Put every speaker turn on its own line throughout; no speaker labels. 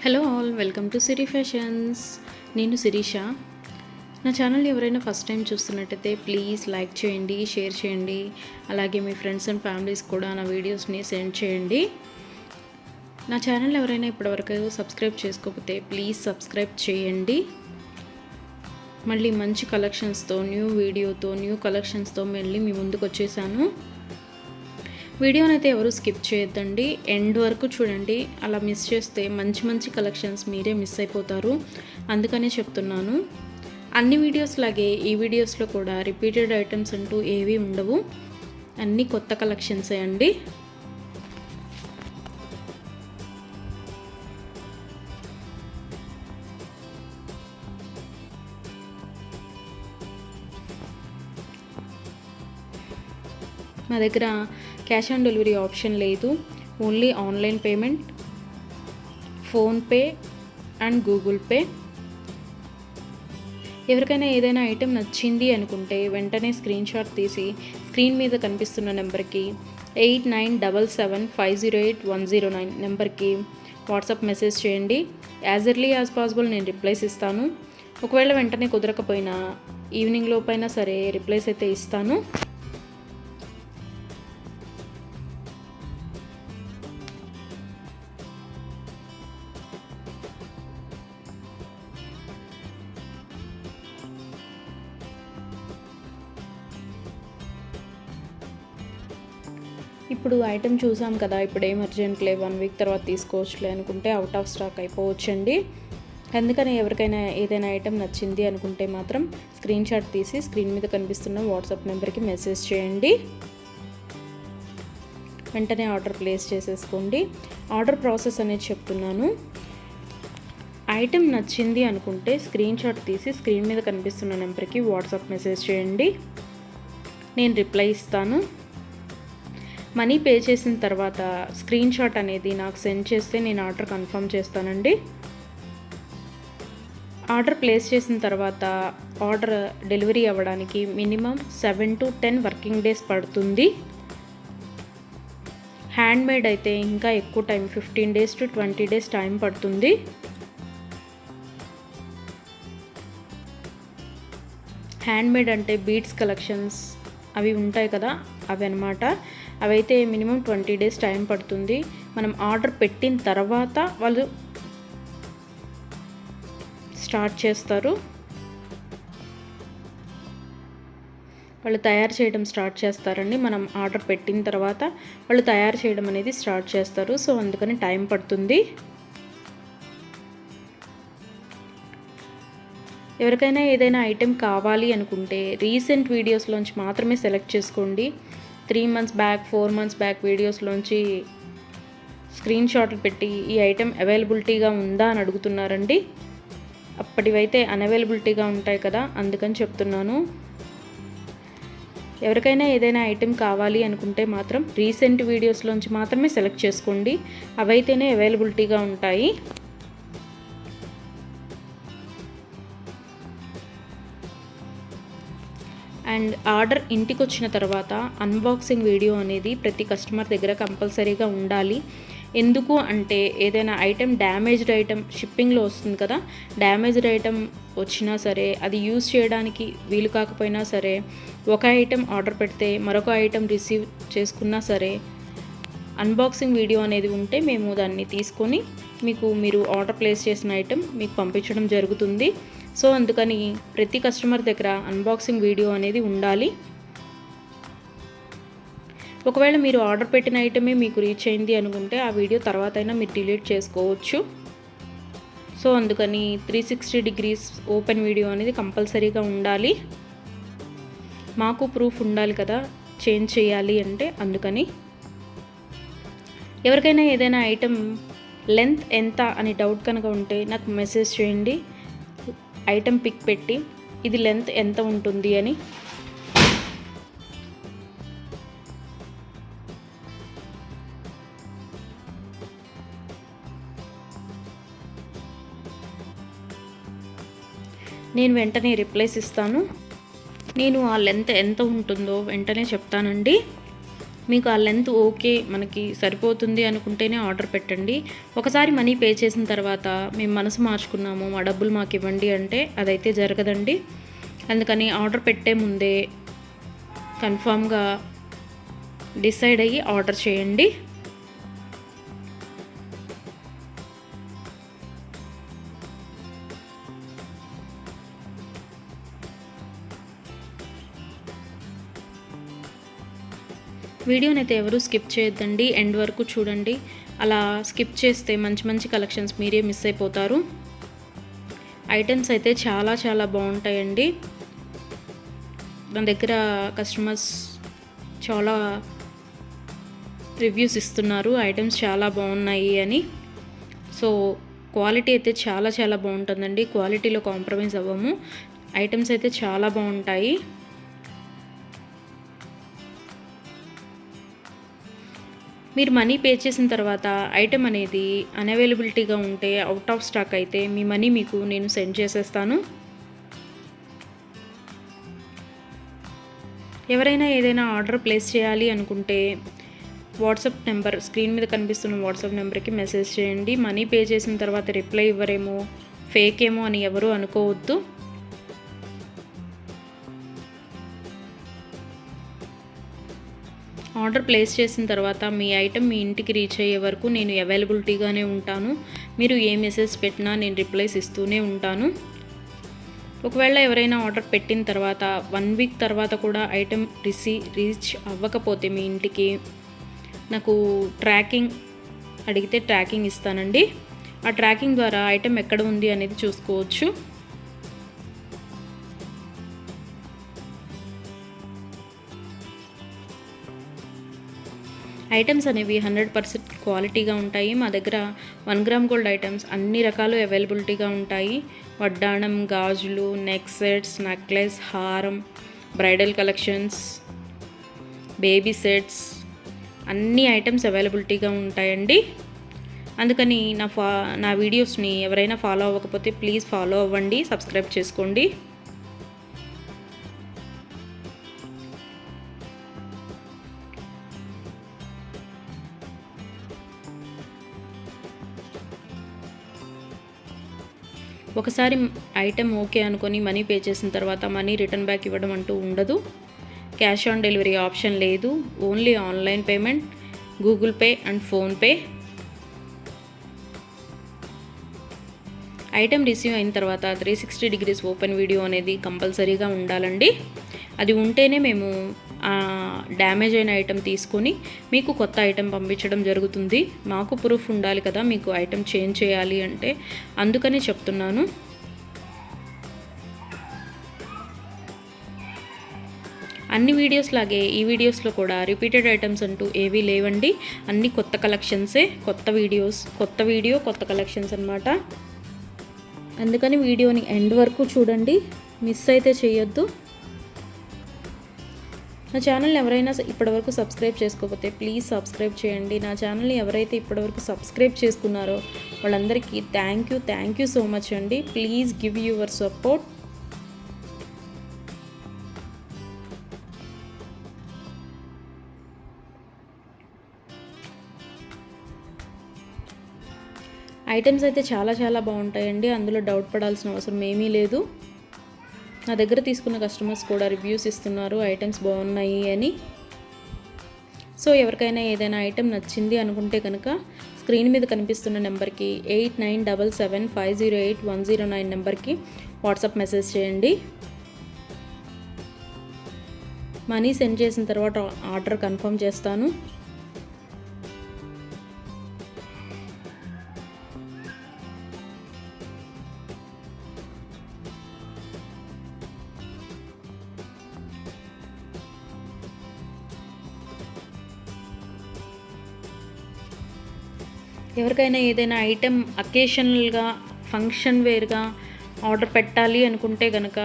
Hello all, welcome to Siri fashions. నేను శిరీష. నా channel ఎవరైనా ఫస్ట్ టైం చూస్తున్నట్టయితే ప్లీజ్ లైక్ చేయండి, షేర్ చేయండి. అలాగే మీ ఫ్రెండ్స్ అండ్ ఫ్యామిలీస్ కూడా నా వీడియోస్ని సెండ్ చేయండి. నా ఛానల్ ఎవరైనా ఇప్పటివరకు సబ్స్క్రైబ్ చేసుకోకపోతే ప్లీజ్ సబ్స్క్రైబ్ చేయండి. మళ్ళీ మంచి కలెక్షన్స్తో, న్యూ వీడియోతో, న్యూ కలెక్షన్స్తో మళ్ళీ మీ ముందుకు వచ్చేసాను. వీడియోని అయితే ఎవరు స్కిప్ చేయొద్దండి, ఎండ్ వరకు చూడండి. అలా మిస్ చేస్తే మంచి మంచి కలెక్షన్స్ మీరే మిస్ అయిపోతారు. అందుకనే చెప్తున్నాను. అన్ని వీడియోస్ లాగే ఈ వీడియోస్లో కూడా రిపీటెడ్ ఐటమ్స్ అంటూ ఏవీ ఉండవు, అన్నీ కొత్త కలెక్షన్సే అండి. మా దగ్గర క్యాష్ ఆన్ డెలివరీ ఆప్షన్ లేదు, only online payment, PhonePe and Google pay. ఎవరికైనా ఏదైనా ఐటెం నచ్చింది అనుకుంటే వెంటనే స్క్రీన్ షాట్ తీసి స్క్రీన్ మీద కనిపిస్తున్న నెంబర్కి 8977508109 నెంబర్కి వాట్సాప్ మెసేజ్ చేయండి. యాజ్ ఎర్లీ యాజ్ పాసిబుల్ నేను రిప్లైస్ ఇస్తాను. ఒకవేళ వెంటనే కుదరకపోయినా ఈవినింగ్ లోపైనా సరే రిప్లైస్ అయితే ఇస్తాను. ఇప్పుడు ఐటెం చూసాం కదా, ఇప్పుడు ఏం అర్జెంట్లే, 1 వీక్ తర్వాత తీసుకోవచ్చులే అనుకుంటే అవుట్ ఆఫ్ స్టాక్ అయిపోవచ్చండి. అందుకని ఎవరికైనా ఏదైనా ఐటెం నచ్చింది అనుకుంటే మాత్రం స్క్రీన్ షాట్ తీసి స్క్రీన్ మీద కనిపిస్తున్న వాట్సాప్ నెంబర్కి మెసేజ్ చేయండి. వెంటనే ఆర్డర్ ప్లేస్ చేసేసుకోండి. ఆర్డర్ ప్రాసెస్ అనేది చెప్తున్నాను. ఐటెం నచ్చింది అనుకుంటే స్క్రీన్ షాట్ తీసి స్క్రీన్ మీద కనిపిస్తున్న నెంబర్కి వాట్సాప్ మెసేజ్ చేయండి, నేను రిప్లై ఇస్తాను. మనీ పే చేసిన తర్వాత స్క్రీన్ షాట్ అనేది నాకు సెండ్ చేస్తే నేను ఆర్డర్ కన్ఫర్మ్ చేస్తానండి. ఆర్డర్ ప్లేస్ చేసిన తర్వాత ఆర్డర్ డెలివరీ అవ్వడానికి మినిమం 7 to 10 వర్కింగ్ డేస్ పడుతుంది. హ్యాండ్మేడ్ అయితే ఇంకా ఎక్కువ time, 15 days to 20 days time పడుతుంది. హ్యాండ్మేడ్ అంటే బీడ్స్ కలెక్షన్స్ అవి ఉంటాయి కదా, అవి అన్నమాట. అవైతే మినిమం 20 days టైం పడుతుంది. మనం ఆర్డర్ పెట్టిన తర్వాత వాళ్ళు స్టార్ట్ చేస్తారు, వాళ్ళు తయారు చేయడం స్టార్ట్ చేస్తారండి. మనం ఆర్డర్ పెట్టిన తర్వాత వాళ్ళు తయారు చేయడం అనేది స్టార్ట్ చేస్తారు. సో అందుకని టైం పడుతుంది. ఎవరికైనా ఏదైనా ఐటెం కావాలి అనుకుంటే రీసెంట్ వీడియోస్లోంచి మాత్రమే సెలెక్ట్ చేసుకోండి. 3 months బ్యాక్, 4 months బ్యాక్ వీడియోస్లోంచి స్క్రీన్ షాట్లు పెట్టి ఈ ఐటెం అవైలబిలిటీగా ఉందా అని అడుగుతున్నారండి. అప్పటివైతే అన్అవైలబిలిటీగా ఉంటాయి కదా, అందుకని చెప్తున్నాను. ఎవరికైనా ఏదైనా ఐటెం కావాలి అనుకుంటే మాత్రం రీసెంట్ వీడియోస్లోంచి మాత్రమే సెలెక్ట్ చేసుకోండి, అవైతేనే అవైలబిలిటీగా ఉంటాయి. అండ్ ఆర్డర్ ఇంటికి వచ్చిన తర్వాత అన్బాక్సింగ్ వీడియో అనేది ప్రతి కస్టమర్ దగ్గర కంపల్సరీగా ఉండాలి. ఎందుకు అంటే ఏదైనా ఐటెం డ్యామేజ్డ్ ఐటెం షిప్పింగ్లో వస్తుంది కదా, డ్యామేజ్డ్ ఐటెం వచ్చినా సరే, అది యూజ్ చేయడానికి వీలు కాకపోయినా సరే, ఒక ఐటెం ఆర్డర్ పెడితే మరొక ఐటెం రిసీవ్ చేసుకున్నా సరే, అన్బాక్సింగ్ వీడియో అనేది ఉంటే మేము దాన్ని తీసుకొని మీరు ఆర్డర్ ప్లేస్ చేసిన ఐటెం మీకు పంపించడం జరుగుతుంది. సో అందుకని ప్రతి కస్టమర్ దగ్గర అన్బాక్సింగ్ వీడియో అనేది ఉండాలి. ఒకవేళ మీరు ఆర్డర్ పెట్టిన ఐటమే మీకు రీచ్ అయింది అనుకుంటే ఆ వీడియో తర్వాత అయినా మీరు డిలీట్ చేసుకోవచ్చు. సో అందుకని 360 degrees ఓపెన్ వీడియో అనేది కంపల్సరీగా ఉండాలి. మాకు ప్రూఫ్ ఉండాలి కదా చేంజ్ చేయాలి అంటే, అందుకని. ఎవరికైనా ఏదైనా ఐటెం లెంత్ ఎంత అని డౌట్ కనుక ఉంటే నాకు మెసేజ్ చేయండి, ఐటెం పిక్ పెట్టి ఇది లెంత్ ఎంత ఉంటుంది అని. నేను వెంటనే రిప్లైస్ ఇస్తాను. నేను ఆ లెంత్ ఎంత ఉంటుందో వెంటనే చెప్తానండి. మీకు ఆ లెంత్ ఓకే మనకి సరిపోతుంది అనుకుంటేనే ఆర్డర్ పెట్టండి. ఒకసారి మనీ పే చేసిన తర్వాత మేము మనసు మార్చుకున్నాము, మా డబ్బులు మాకు ఇవ్వండి అంటే అదైతే జరగదండి. అందుకని ఆర్డర్ పెట్టే ముందే కన్ఫామ్గా డిసైడ్ అయ్యి ఆర్డర్ చేయండి. వీడియోనైతే ఎవరు స్కిప్ చేయొద్దండి, ఎండ్ వరకు చూడండి. అలా స్కిప్ చేస్తే మంచి మంచి కలెక్షన్స్ మీరే మిస్ అయిపోతారు. ఐటమ్స్ అయితే చాలా చాలా బాగుంటాయండి. మన దగ్గర కస్టమర్స్ చాలా రివ్యూస్ ఇస్తున్నారు ఐటమ్స్ చాలా బాగున్నాయి అని. సో క్వాలిటీ అయితే చాలా చాలా బాగుంటుందండి, క్వాలిటీలో కాంప్రమైజ్ అవ్వము. ఐటమ్స్ అయితే చాలా బాగుంటాయి. మీరు మనీ పే చేసిన తర్వాత ఐటెం అనేది అన్అవైలబిలిటీగా ఉంటే, అవుట్ ఆఫ్ స్టాక్ అయితే మీ మనీ మీకు నేను సెండ్ చేసేస్తాను. ఎవరైనా ఏదైనా ఆర్డర్ ప్లేస్ చేయాలి అనుకుంటే వాట్సాప్ నెంబర్, స్క్రీన్ మీద కనిపిస్తున్న వాట్సాప్ నెంబర్కి మెసేజ్ చేయండి. మనీ పే చేసిన తర్వాత రిప్లై ఇవ్వరేమో, ఫేక్ ఏమో అని ఎవరు అనుకోవద్దు. ఆర్డర్ ప్లేస్ చేసిన తర్వాత మీ ఐటెం మీ ఇంటికి రీచ్ అయ్యే వరకు నేను అవైలబిలిటీగానే ఉంటాను. మీరు ఏ మెసేజ్ పెట్టినా నేను రిప్లైస్ ఇస్తూనే ఉంటాను. ఒకవేళ ఎవరైనా ఆర్డర్ పెట్టిన తర్వాత 1 వీక్ తర్వాత కూడా ఐటెం రీచ్ అవ్వకపోతే మీ ఇంటికి నాకు ట్రాకింగ్ అడిగితే ట్రాకింగ్ ఇస్తానండి. ఆ ట్రాకింగ్ ద్వారా ఐటెం ఎక్కడ ఉంది అనేది చూసుకోవచ్చు. ఐటమ్స్ అనేవి 100% క్వాలిటీగా ఉంటాయి. మా దగ్గర 1 గ్రామ్ గోల్డ్ ఐటమ్స్ అన్ని రకాలు అవైలబిలిటీగా ఉంటాయి. వడ్డాణం, గాజులు, నెక్ సెట్స్, నెక్లెస్, హారం, బ్రైడల్ కలెక్షన్స్, బేబీ సెట్స్ అన్ని ఐటమ్స్ అవైలబిలిటీగా ఉంటాయండి. అందుకని నా వీడియోస్ని ఎవరైనా ఫాలో అవ్వకపోతే ప్లీజ్ ఫాలో అవ్వండి, సబ్స్క్రైబ్ చేసుకోండి. ఒకసారి ఐటెం ఓకే అనుకొని మనీ పే చేసిన తర్వాత మనీ రిటర్న్ బ్యాక్ ఇవ్వడం అంటూ ఉండదు. క్యాష్ ఆన్ డెలివరీ ఆప్షన్ లేదు. Only online payment, Google pay and PhonePe. Item receive అయిన తర్వాత 360 డిగ్రీస్ ఓపెన్ వీడియో అనేది కంపల్సరీగా ఉండాలండి. అది ఉంటేనే మేము డ్యామేజ్ అయిన ఐటెం తీసుకొని మీకు కొత్త ఐటెం పంపించడం జరుగుతుంది. మాకు ప్రూఫ్ ఉండాలి కదా మీకు ఐటెం చేంజ్ చేయాలి అంటే, అందుకని చెప్తున్నాను. అన్ని వీడియోస్ లాగే ఈ వీడియోస్లో కూడా రిపీటెడ్ ఐటమ్స్ అంటూ ఏవీ లేవండి. అన్ని కొత్త కలెక్షన్సే, కొత్త వీడియో కొత్త కలెక్షన్స్ అన్నమాట. అందుకని వీడియోని ఎండ్ వరకు చూడండి, మిస్ అయితే చేయొద్దు. నా ఛానల్ని ఎవరైనా ఇప్పటివరకు సబ్స్క్రైబ్ చేసుకోకపోతే ప్లీజ్ సబ్స్క్రైబ్ చేయండి. నా ఛానల్ని ఎవరైతే ఇప్పటివరకు సబ్స్క్రైబ్ చేసుకున్నారో వాళ్ళందరికీ థ్యాంక్ యూ సో మచ్ అండి. Please give your support. Items అయితే చాలా చాలా బాగుంటాయండి, అందులో డౌట్ పడాల్సిన అవసరం ఏమీ లేదు. నా దగ్గర తీసుకున్న కస్టమర్స్ కూడా రివ్యూస్ ఇస్తున్నారు ఐటమ్స్ బాగున్నాయి అని. సో ఎవరికైనా ఏదైనా ఐటెం నచ్చింది అనుకుంటే కనుక స్క్రీన్ మీద కనిపిస్తున్న నెంబర్కి 8977508109 నెంబర్కి వాట్సాప్ మెసేజ్ చేయండి. మనీ సెండ్ చేసిన తర్వాత ఆర్డర్ కన్ఫర్మ్ చేస్తాను. ఎవరికైనా ఏదైనా ఐటెం అకేషనల్గా, ఫంక్షన్ వేర్గా ఆర్డర్ పెట్టాలి అనుకుంటే కనుక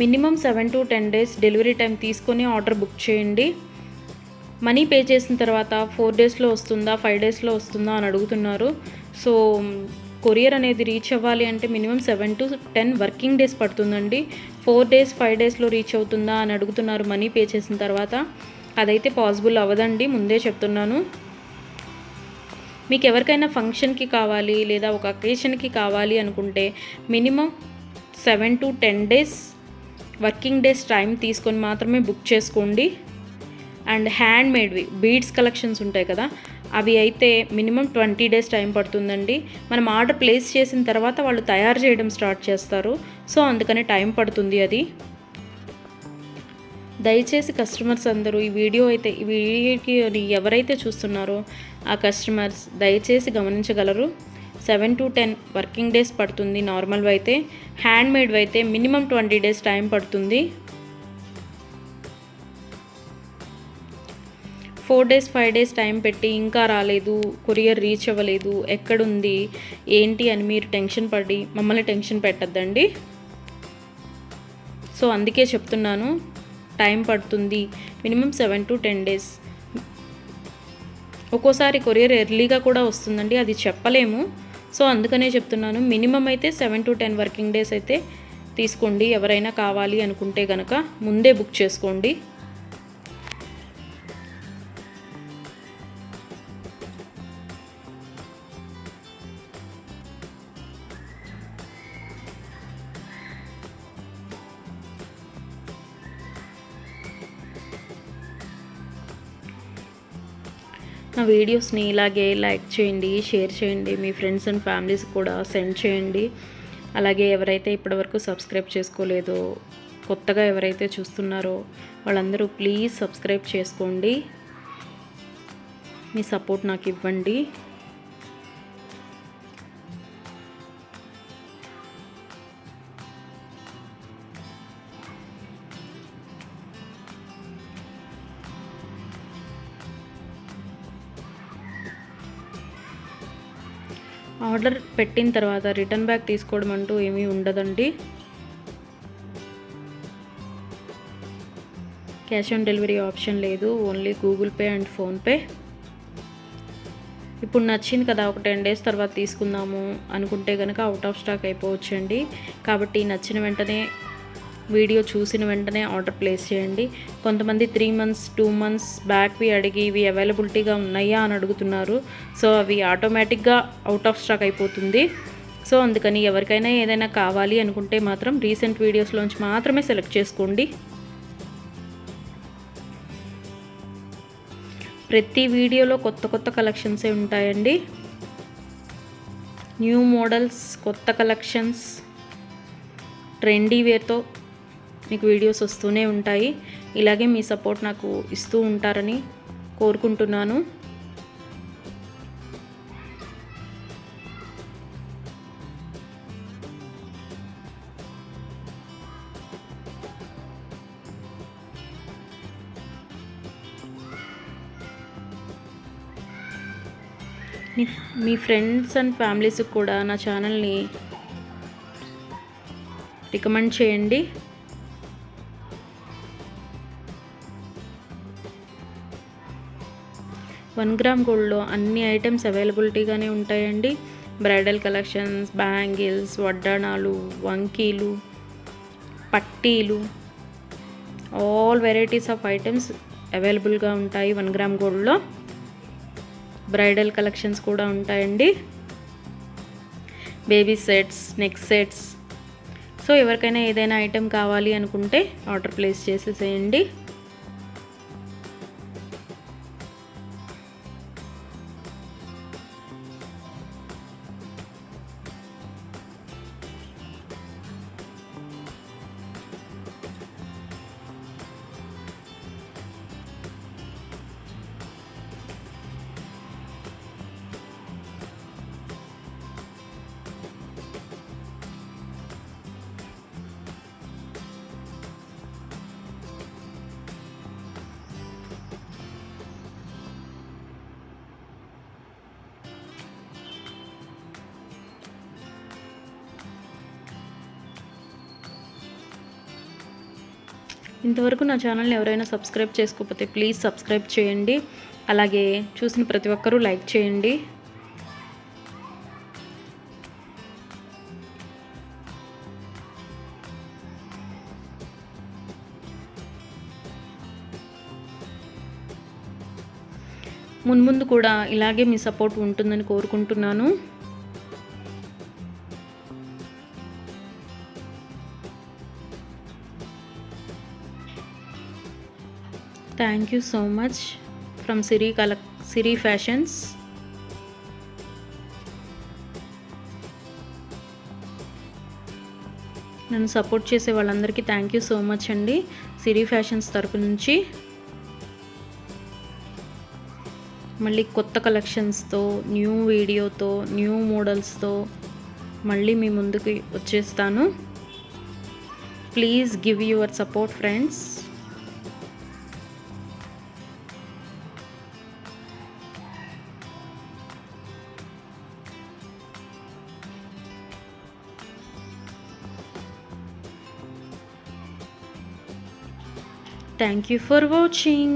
minimum 7 to 10 days delivery time తీసుకొని ఆర్డర్ బుక్ చేయండి. మనీ పే చేసిన తర్వాత 4 daysలో వస్తుందా, 5 daysలో వస్తుందా అని అడుగుతున్నారు. సో కొరియర్ అనేది రీచ్ అవ్వాలి అంటే మినిమం 7 to 10 వర్కింగ్ డేస్ పడుతుందండి. 4 days 5 daysలో రీచ్ అవుతుందా అని అడుగుతున్నారు మనీ పే చేసిన తర్వాత. అదైతే పాసిబుల్ అవ్వదండి, ముందే చెప్తున్నాను. మీకు ఎవరికైనా ఫంక్షన్కి కావాలి లేదా ఒక అకేషన్కి కావాలి అనుకుంటే minimum 7 to 10 days working days time తీసుకొని మాత్రమే బుక్ చేసుకోండి. అండ్ హ్యాండ్ మేడ్వి బీడ్స్ కలెక్షన్స్ ఉంటాయి కదా, అవి అయితే మినిమం 20 డేస్ టైం పడుతుందండి. మనం ఆర్డర్ ప్లేస్ చేసిన తర్వాత వాళ్ళు తయారు చేయడం స్టార్ట్ చేస్తారు, సో అందుకని టైం పడుతుంది అది. దయచేసి కస్టమర్స్ అందరూ ఈ వీడియోకి ఎవరైతే చూస్తున్నారో ఆ కస్టమర్స్ దయచేసి గమనించగలరు. 7 to 10 వర్కింగ్ డేస్ పడుతుంది నార్మల్వి అయితే. హ్యాండ్ మేడ్వి అయితే మినిమం 20 డేస్ టైం పడుతుంది. 4 days 5 days టైం పెట్టి ఇంకా రాలేదు, కొరియర్ రీచ్ అవ్వలేదు, ఎక్కడుంది ఏంటి అని మీరు టెన్షన్ పడి మమ్మల్ని టెన్షన్ పెట్టద్దండి. సో అందుకే చెప్తున్నాను, టైం పడుతుంది మినిమం 7 to 10 డేస్. ఒక్కోసారి కొరియర్ ఎర్లీగా కూడా వస్తుందండి, అది చెప్పలేము. సో అందుకనే చెప్తున్నాను, మినిమం అయితే 7 to 10 వర్కింగ్ డేస్ అయితే తీసుకోండి. ఎవరైనా కావాలి అనుకుంటే కనుక ముందే బుక్ చేసుకోండి. నా వీడియోస్ని ఇలాగే లైక్ చేయండి, షేర్ చేయండి, మీ ఫ్రెండ్స్ అండ్ ఫ్యామిలీస్ కూడా సెండ్ చేయండి. అలాగే ఎవరైతే ఇప్పటివరకు సబ్స్క్రైబ్ చేసుకోలేదో, కొత్తగా ఎవరైతే చూస్తున్నారో వాళ్ళందరూ ప్లీజ్ సబ్స్క్రైబ్ చేసుకోండి. మీ సపోర్ట్ నాకు ఇవ్వండి. ఆర్డర్ పెట్టిన తర్వాత రిటర్న్ బ్యాక్ తీసుకోవడం అంటూ ఏమీ ఉండదండి. క్యాష్ ఆన్ డెలివరీ ఆప్షన్ లేదు, only Google pay and PhonePe. ఇప్పుడు నచ్చింది కదా, ఒక 10 days తర్వాత తీసుకుందాము అనుకుంటే కనుక అవుట్ ఆఫ్ స్టాక్ అయిపోవచ్చండి. కాబట్టి నచ్చిన వెంటనే, వీడియో చూసిన వెంటనే ఆర్డర్ ప్లేస్ చేయండి. కొంతమంది 3 months 2 months బ్యాక్వి అడిగి ఇవి అవైలబిలిటీగా ఉన్నాయా అని అడుగుతున్నారు. సో అవి ఆటోమేటిక్గా అవుట్ ఆఫ్ స్టాక్ అయిపోతుంది. సో అందుకని ఎవరికైనా ఏదైనా కావాలి అనుకుంటే మాత్రం రీసెంట్ వీడియోస్లోంచి మాత్రమే సెలెక్ట్ చేసుకోండి. ప్రతి వీడియోలో కొత్త కొత్త కలెక్షన్సే ఉంటాయండి. న్యూ మోడల్స్, కొత్త కలెక్షన్స్, ట్రెండీ వేర్తో మీకు వీడియోస్ వస్తూనే ఉంటాయి. ఇలాగే మీ సపోర్ట్ నాకు ఇస్తూ ఉంటారని కోరుకుంటున్నాను. మీ ఫ్రెండ్స్ అండ్ ఫ్యామిలీస్కి కూడా నా ఛానల్ని రికమెండ్ చేయండి. వన్ గ్రామ్ గోల్డ్లో అన్ని ఐటమ్స్ అవైలబిలిటీగానే ఉంటాయండి. బ్రైడల్ కలెక్షన్స్, బ్యాంగిల్స్, వడ్డాణాలు, వంకీలు, పట్టీలు, ఆల్ వెరైటీస్ ఆఫ్ ఐటమ్స్ అవైలబుల్గా ఉంటాయి 1 గ్రామ్ గోల్డ్లో. బ్రైడల్ కలెక్షన్స్ కూడా ఉంటాయండి. Baby sets, neck sets. So ఎవరికైనా ఏదైనా ఐటెం కావాలి అనుకుంటే ఆర్డర్ ప్లేస్ చేసేసేయండి. ఇంతవరకు నా ఛానల్ని ఎవరైనా సబ్స్క్రైబ్ చేసుకోకపోతే ప్లీజ్ సబ్స్క్రైబ్ చేయండి. అలాగే చూసిన ప్రతి ఒక్కరూ లైక్ చేయండి. మున్ముందు కూడా ఇలాగే మీ సపోర్ట్ ఉంటుందని కోరుకుంటున్నాను. Thank you so much from Siri fashions. నన్ను సపోర్ట్ చేసే వాళ్ళందరికీ థ్యాంక్ యూ సో మచ్ అండి, సిరి ఫ్యాషన్స్ తరపు నుంచి. మళ్ళీ కొత్త కలెక్షన్స్తో, న్యూ వీడియోతో, న్యూ మోడల్స్తో మళ్ళీ మీ ముందుకు వచ్చేస్తాను. Please give your support friends. Thank you for watching.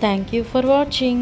Thank you for watching.